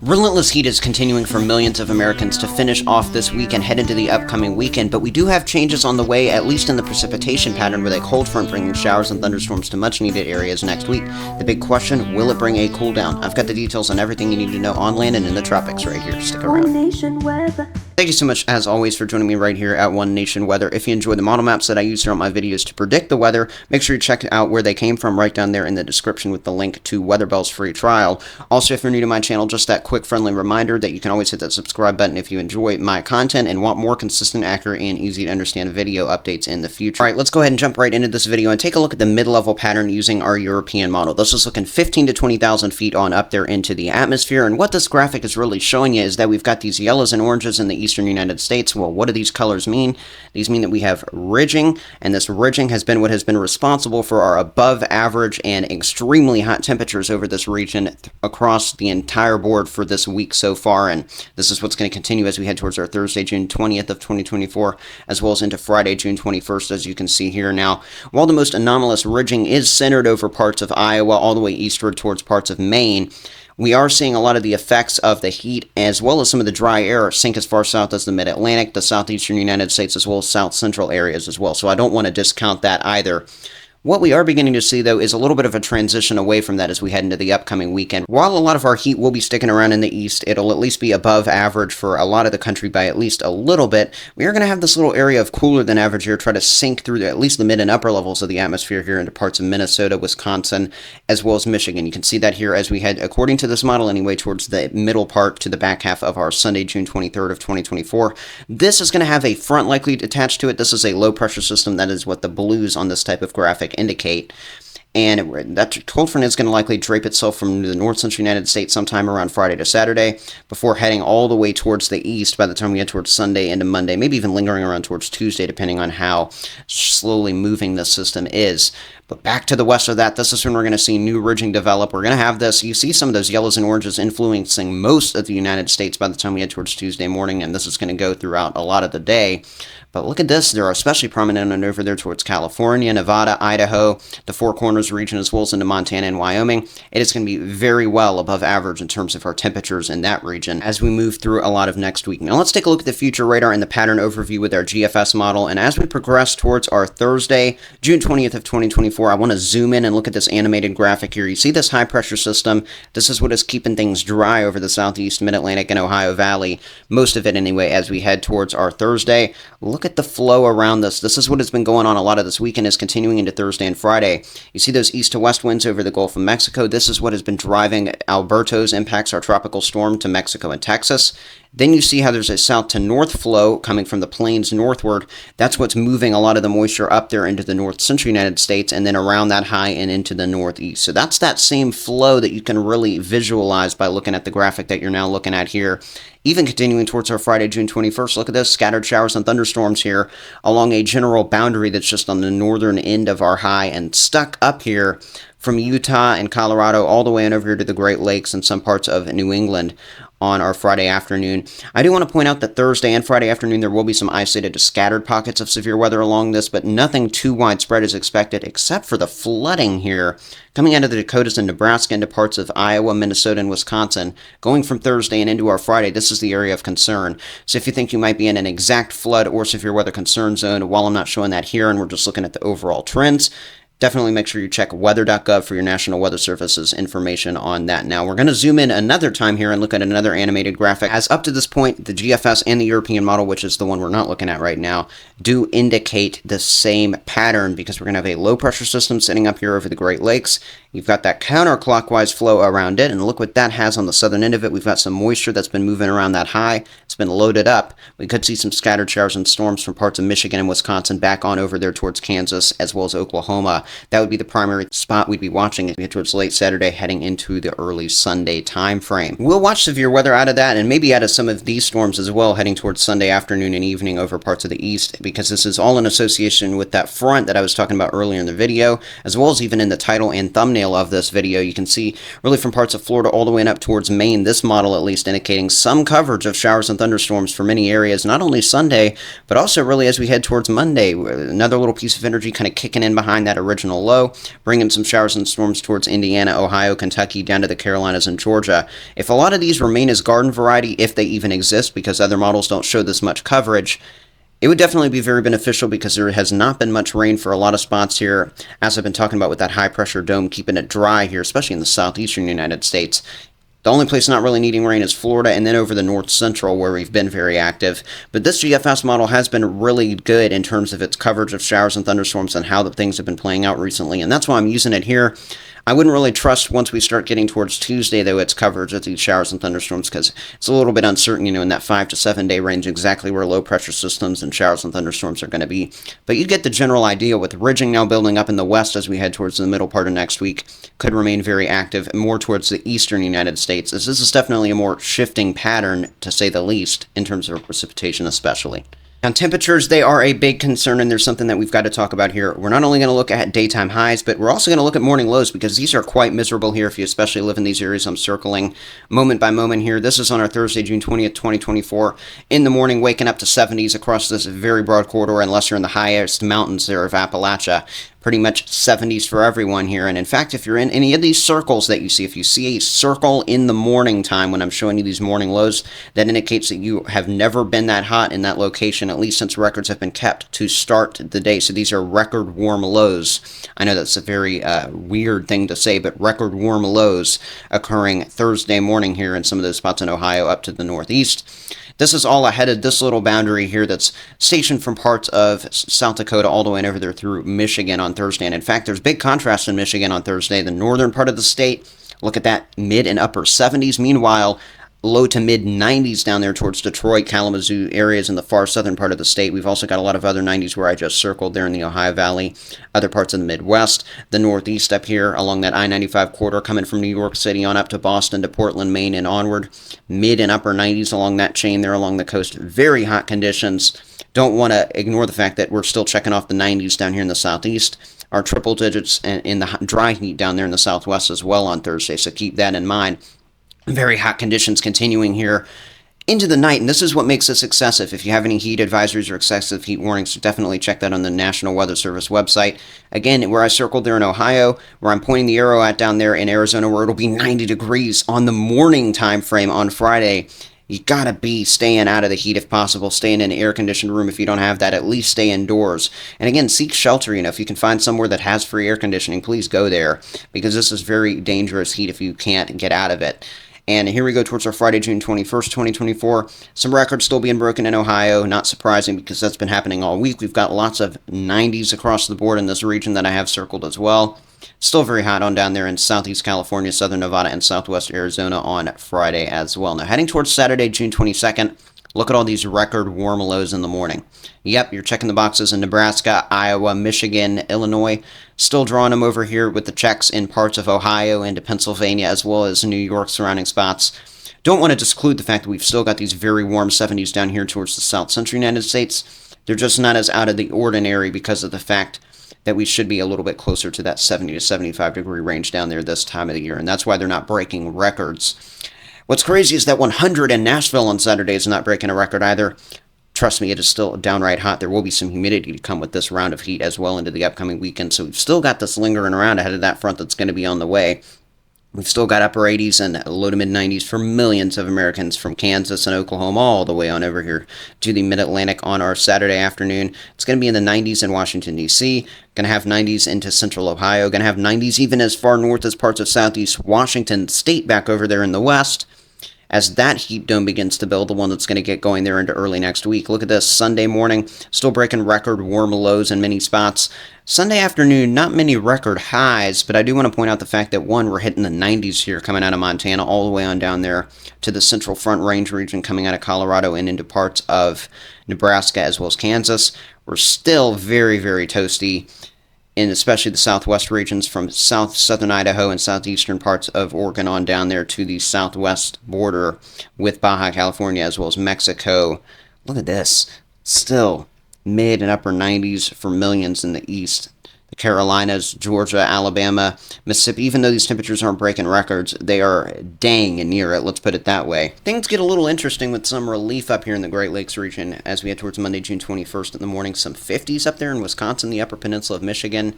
Relentless heat is continuing for millions of Americans to finish off this week and head into the upcoming weekend, but we do have changes on the way, at least in the precipitation pattern, with a cold front bringing showers and thunderstorms to much-needed areas next week. The big question, will it bring a cool down? I've got the details on everything you need to know on land and in the tropics right here. Stick around. Thank you so much, as always, for joining me right here at One Nation Weather. If you enjoy the model maps that I use throughout my videos to predict the weather, make sure you check out where they came from right down there in the description with the link to WeatherBell's free trial. Also, if you're new to my channel, just that quick friendly reminder that you can always hit that subscribe button if you enjoy my content and want more consistent, accurate, and easy to understand video updates in the future. Alright, let's go ahead and jump right into this video and take a look at the mid-level pattern using our European model. This is looking 15 to 20,000 feet on up there into the atmosphere, and what this graphic is really showing you is that we've got these yellows and oranges in the eastern United States. Well, what do these colors mean? These mean that we have ridging, and this ridging has been what has been responsible for our above average and extremely hot temperatures over this region across the entire board for this week so far, and this is what's going to continue as we head towards our Thursday, June 20th of 2024, as well as into Friday, June 21st, as you can see here. Now, while the most anomalous ridging is centered over parts of Iowa all the way eastward towards parts of Maine, we are seeing a lot of the effects of the heat as well as some of the dry air sink as far south as the mid-Atlantic, the southeastern United States, as well as south central areas as well. So I don't want to discount that either. What we are beginning to see, though, is a little bit of a transition away from that as we head into the upcoming weekend. While a lot of our heat will be sticking around in the east, it'll at least be above average for a lot of the country by at least a little bit. We are going to have this little area of cooler than average air try to sink through at least the mid and upper levels of the atmosphere here into parts of Minnesota, Wisconsin, as well as Michigan. You can see that here as we head, according to this model anyway, towards the middle part to the back half of our Sunday, June 23rd of 2024. This is going to have a front likely attached to it. This is a low pressure system. That is what the blues on this type of graphic indicate. And that cold front is going to likely drape itself from the north central United States sometime around Friday to Saturday before heading all the way towards the east by the time we get towards Sunday into Monday, maybe even lingering around towards Tuesday, depending on how slowly moving this system is. But back to the west of that, this is when we're going to see new ridging develop. We're going to have this. You see some of those yellows and oranges influencing most of the United States by the time we head towards Tuesday morning, and this is going to go throughout a lot of the day. But look at this. They're especially prominent and over there towards California, Nevada, Idaho, the Four Corners region, as well as into Montana and Wyoming. It is going to be very well above average in terms of our temperatures in that region as we move through a lot of next week. Now let's take a look at the future radar and the pattern overview with our GFS model. And as we progress towards our Thursday, June 20th of 2024, I want to zoom in and look at this animated graphic here. You see this high pressure system. This is what is keeping things dry over the southeast, mid-Atlantic, and Ohio Valley. Most of it anyway as we head towards our Thursday. Look at the flow around this. This is what has been going on a lot of this weekend, is continuing into Thursday and Friday. You see those east to west winds over the Gulf of Mexico. This is what has been driving Alberto's impacts, our tropical storm, to Mexico and Texas. Then you see how there's a south to north flow coming from the plains northward. That's what's moving a lot of the moisture up there into the north central United States and then around that high and into the northeast. So that's that same flow that you can really visualize by looking at the graphic that you're now looking at here. Even continuing towards our Friday, June 21st, look at this, scattered showers and thunderstorms here along a general boundary that's just on the northern end of our high and stuck up here from Utah and Colorado all the way on over here to the Great Lakes and some parts of New England on our Friday afternoon. I do want to point out that Thursday and Friday afternoon there will be some isolated to scattered pockets of severe weather along this, but nothing too widespread is expected except for the flooding here coming out of the Dakotas and Nebraska into parts of Iowa, Minnesota, and Wisconsin. Going from Thursday and into our Friday, this is the area of concern. So if you think you might be in an exact flood or severe weather concern zone, while I'm not showing that here and we're just looking at the overall trends, definitely make sure you check weather.gov for your National Weather Service's information on that. Now, we're going to zoom in another time here and look at another animated graphic. As up to this point, the GFS and the European model, which is the one we're not looking at right now, do indicate the same pattern because we're going to have a low pressure system sitting up here over the Great Lakes. You've got that counterclockwise flow around it, and look what that has on the southern end of it. We've got some moisture that's been moving around that high. It's been loaded up. We could see some scattered showers and storms from parts of Michigan and Wisconsin back on over there towards Kansas as well as Oklahoma. That would be the primary spot we'd be watching as we get towards late Saturday heading into the early Sunday time frame. We'll watch severe weather out of that and maybe out of some of these storms as well heading towards Sunday afternoon and evening over parts of the east because this is all in association with that front that I was talking about earlier in the video, as well as even in the title and thumbnail of this video. You can see really from parts of Florida all the way up towards Maine, this model at least indicating some coverage of showers and thunderstorms for many areas, not only Sunday, but also really as we head towards Monday. Another little piece of energy kind of kicking in behind that original low, bringing some showers and storms towards Indiana, Ohio, Kentucky, down to the Carolinas and Georgia. If a lot of these remain as garden variety, if they even exist, because other models don't show this much coverage, it would definitely be very beneficial because there has not been much rain for a lot of spots here, as I've been talking about with that high pressure dome keeping it dry here, especially in the southeastern United States. The only place not really needing rain is Florida, and then over the north central where we've been very active. But this GFS model has been really good in terms of its coverage of showers and thunderstorms and how the things have been playing out recently, and that's why I'm using it here. I wouldn't really trust once we start getting towards Tuesday, though, its coverage of these showers and thunderstorms, because it's a little bit uncertain, in that 5 to 7 day range exactly where low pressure systems and showers and thunderstorms are going to be. But you get the general idea with ridging now building up in the west as we head towards the middle part of next week. Could remain very active and more towards the eastern United States, as this is definitely a more shifting pattern, to say the least, in terms of precipitation especially. Now, temperatures, they are a big concern, and there's something that we've got to talk about here. We're not only going to look at daytime highs, but we're also going to look at morning lows, because these are quite miserable here if you especially live in these areas I'm circling moment by moment here. This is on our Thursday, June 20th, 2024. In the morning, waking up to 70s across this very broad corridor, unless you're in the highest mountains there of Appalachia. Pretty much 70s for everyone here. And in fact, if you're in any of these circles that you see, if you see a circle in the morning time when I'm showing you these morning lows, that indicates that you have never been that hot in that location, at least since records have been kept to start the day. So these are record warm lows. I know that's a very weird thing to say, but record warm lows occurring Thursday morning here in some of those spots in Ohio up to the northeast. This is all ahead of this little boundary here that's stationed from parts of South Dakota all the way over there through Michigan on Thursday. And in fact, there's big contrast in Michigan on Thursday. The northern part of the state, look at that, mid and upper 70s. Meanwhile, low to mid 90s down there towards Detroit, Kalamazoo areas in the far southern part of the state. We've also got a lot of other 90s where I just circled there in the Ohio Valley, other parts of the Midwest, the Northeast up here along that I-95 corridor coming from New York City on up to Boston to Portland, Maine, and onward. Mid and upper 90s along that chain there along the coast. Very hot conditions. Don't want to ignore the fact that we're still checking off the 90s down here in the Southeast. Our triple digits in the dry heat down there in the Southwest as well on Thursday, so keep that in mind. Very hot conditions continuing here into the night, and this is what makes this excessive. If you have any heat advisories or excessive heat warnings, definitely check that on the National Weather Service website. Again, where I circled there in Ohio, where I'm pointing the arrow at down there in Arizona, where it'll be 90 degrees on the morning time frame on Friday. You gotta be staying out of the heat if possible, staying in an air-conditioned room. If you don't have that, at least stay indoors. And again, seek shelter. If you can find somewhere that has free air conditioning, please go there, because this is very dangerous heat if you can't get out of it. And here we go towards our Friday, June 21st, 2024. Some records still being broken in Ohio. Not surprising, because that's been happening all week. We've got lots of 90s across the board in this region that I have circled as well. Still very hot on down there in southeast California, southern Nevada, and southwest Arizona on Friday as well. Now, heading towards Saturday, June 22nd, look at all these record warm lows in the morning. Yep, you're checking the boxes in Nebraska, Iowa, Michigan, Illinois. Still drawing them over here with the checks in parts of Ohio and Pennsylvania, as well as New York surrounding spots. Don't want to disclude the fact that we've still got these very warm 70s down here towards the south central United States. They're just not as out of the ordinary because of the fact that we should be a little bit closer to that 70 to 75 degree range down there this time of the year, and that's why they're not breaking records. What's crazy is that 100 in Nashville on Saturday is not breaking a record either. Trust me, it is still downright hot. There will be some humidity to come with this round of heat as well into the upcoming weekend, so we've still got this lingering around ahead of that front that's going to be on the way. We've still got upper 80s and low to mid 90s for millions of Americans from Kansas and Oklahoma all the way on over here to the mid-Atlantic on our Saturday afternoon. It's going to be in the 90s in Washington, D.C., going to have 90s into central Ohio, going to have 90s even as far north as parts of southeast Washington state back over there in the west. As that heat dome begins to build, the one that's going to get going there into early next week. Look at this, Sunday morning, still breaking record warm lows in many spots. Sunday afternoon, not many record highs, but I do want to point out the fact that, one, we're hitting the 90s here coming out of Montana all the way on down there to the Central Front Range region coming out of Colorado and into parts of Nebraska as well as Kansas. We're still very, very toasty in especially the southwest regions from southern Idaho and southeastern parts of Oregon on down there to the southwest border with Baja California as well as Mexico. Look at this. Still mid and upper 90s for millions in the east. The Carolinas, Georgia, Alabama, Mississippi, even though these temperatures aren't breaking records, they are dang near it, let's put it that way. Things get a little interesting with some relief up here in the Great Lakes region as we head towards Monday, June 21st in the morning. Some 50s up there in Wisconsin, the upper peninsula of Michigan.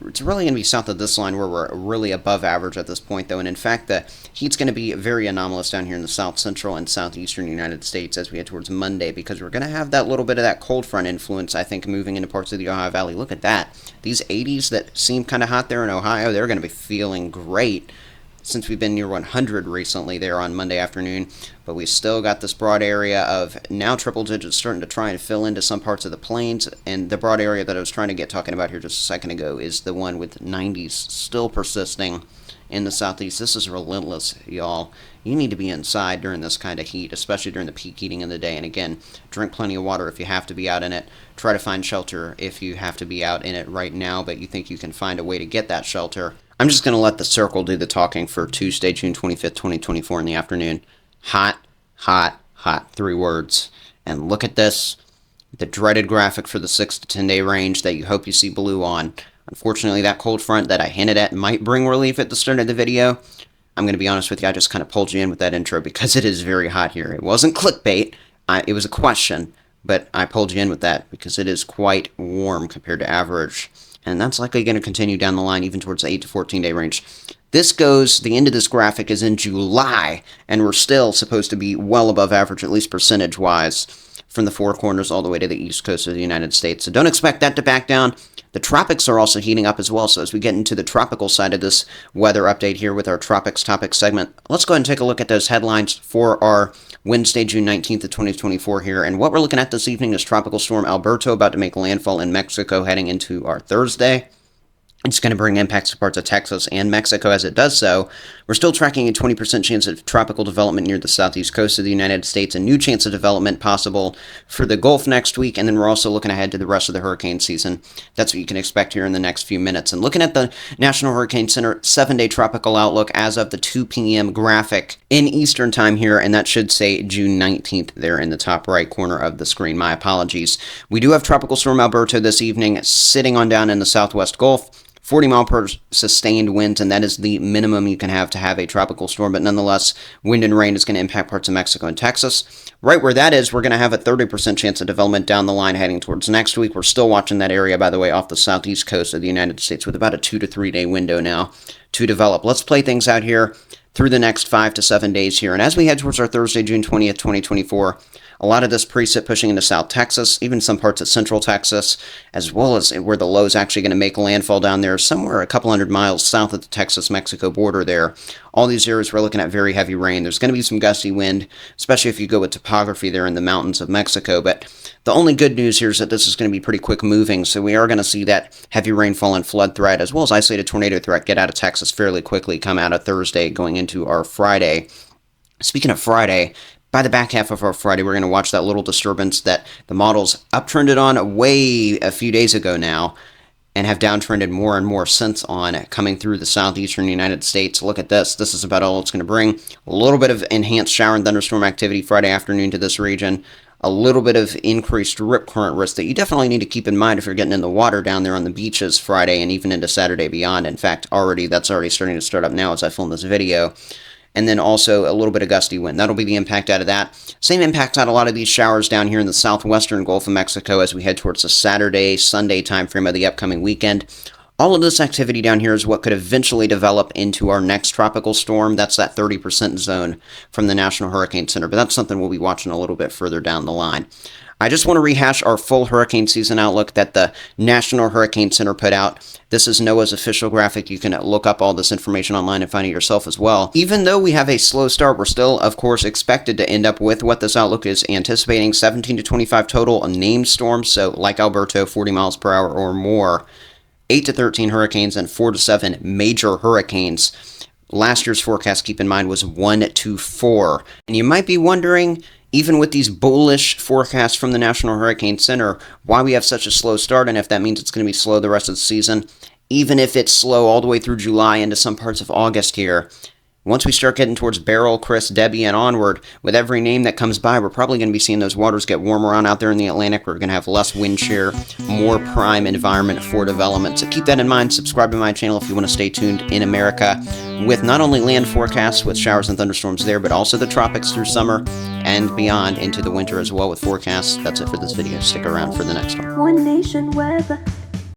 It's really going to be south of this line where we're really above average at this point, though, and in fact, the heat's going to be very anomalous down here in the south central and southeastern United States as we head towards Monday, because we're going to have that little bit of that cold front influence, I think, moving into parts of the Ohio Valley. Look at that. These 80s that seem kind of hot there in Ohio, they're going to be feeling great since we've been near 100 recently there on Monday afternoon, but we still got this broad area of now triple digits starting to try and fill into some parts of the plains, and the broad area that I was trying to get talking about here just a second ago is the one with 90s still persisting in the southeast. This is relentless, y'all. You need to be inside during this kind of heat, especially during the peak heating in the day, and again, drink plenty of water if you have to be out in it. Try to find shelter if you have to be out in it right now, but you think you can find a way to get that shelter. I'm just going to let the circle do the talking for Tuesday, June 25th, 2024 in the afternoon. Hot, hot, hot. 3 words. And look at this. The dreaded graphic for the 6 to 10 day range that you hope you see blue on. Unfortunately, that cold front that I hinted at might bring relief at the start of the video. I'm going to be honest with you, I just kind of pulled you in with that intro because it is very hot here. It wasn't clickbait. It was a question, but I pulled you in with that because it is quite warm compared to average. And that's likely going to continue down the line even towards the 8 to 14 day range. The end of this graphic is in July, and we're still supposed to be well above average, at least percentage-wise, from the Four Corners all the way to the east coast of the United States. So don't expect that to back down. The tropics are also heating up as well, so as we get into the tropical side of this weather update here with our Tropics Topics segment, let's go ahead and take a look at those headlines for our Wednesday, June 19th of 2024 here. And what we're looking at this evening is Tropical Storm Alberto about to make landfall in Mexico heading into our Thursday. It's going to bring impacts to parts of Texas and Mexico as it does so. We're still tracking a 20% chance of tropical development near the southeast coast of the United States, a new chance of development possible for the Gulf next week, and then we're also looking ahead to the rest of the hurricane season. That's what you can expect here in the next few minutes. And looking at the National Hurricane Center 7-day tropical outlook as of the 2 p.m. graphic in Eastern time here, and that should say June 19th there in the top right corner of the screen. My apologies. We do have Tropical Storm Alberto this evening sitting on down in the southwest Gulf. 40 mile per sustained winds, and that is the minimum you can have to have a tropical storm, but nonetheless, wind and rain is going to impact parts of Mexico and Texas. Right where that is, we're going to have a 30% chance of development down the line heading towards next week. We're still watching that area, by the way, off the southeast coast of the United States with about a 2 to 3 day window now to develop. Let's play things out here through the next 5 to 7 days here, and as we head towards our Thursday, June 20th, 2024, a lot of this precip pushing into South Texas, even some parts of Central Texas, as well as where the low is actually going to make landfall down there, somewhere a couple hundred miles south of the Texas-Mexico border there. All these areas we're looking at very heavy rain. There's going to be some gusty wind, especially if you go with topography there in the mountains of Mexico. But the only good news here is that this is going to be pretty quick moving, so we are going to see that heavy rainfall and flood threat, as well as isolated tornado threat, get out of Texas fairly quickly, come out of Thursday going into our Friday. Speaking of Friday, by the back half of our Friday, we're going to watch that little disturbance that the models uptrended on way a few days ago now and have downtrended more and more since on coming through the southeastern United States. Look at this. This is about all it's going to bring. A little bit of enhanced shower and thunderstorm activity Friday afternoon to this region. A little bit of increased rip current risk that you definitely need to keep in mind if you're getting in the water down there on the beaches Friday and even into Saturday beyond. In fact, that's already starting to start up now as I film this video. And then also a little bit of gusty wind. That'll be the impact out of that. Same impact on a lot of these showers down here in the southwestern Gulf of Mexico as we head towards the Saturday, Sunday timeframe of the upcoming weekend. All of this activity down here is what could eventually develop into our next tropical storm. That's that 30% zone from the National Hurricane Center, but that's something we'll be watching a little bit further down the line. I just want to rehash our full hurricane season outlook that the National Hurricane Center put out. This is NOAA's official graphic. You can look up all this information online and find it yourself as well. Even though we have a slow start, we're still, of course, expected to end up with what this outlook is anticipating, 17 to 25 total named storms, so like Alberto, 40 miles per hour or more, 8 to 13 hurricanes, and 4 to 7 major hurricanes. Last year's forecast, keep in mind, was 1 to 4. And you might be wondering, even with these bullish forecasts from the National Hurricane Center, why we have such a slow start, and if that means it's going to be slow the rest of the season. Even if it's slow all the way through July into some parts of August here, Once we start getting towards Beryl, Chris, Debbie, and onward, with every name that comes by, we're probably going to be seeing those waters get warmer on out there in the Atlantic. We're going to have less wind shear, more prime environment for development. So keep that in mind. Subscribe to my channel if you want to stay tuned in America with not only land forecasts with showers and thunderstorms there, but also the tropics through summer and beyond into the winter as well with forecasts. That's it for this video. Stick around for the next one. One nation weather.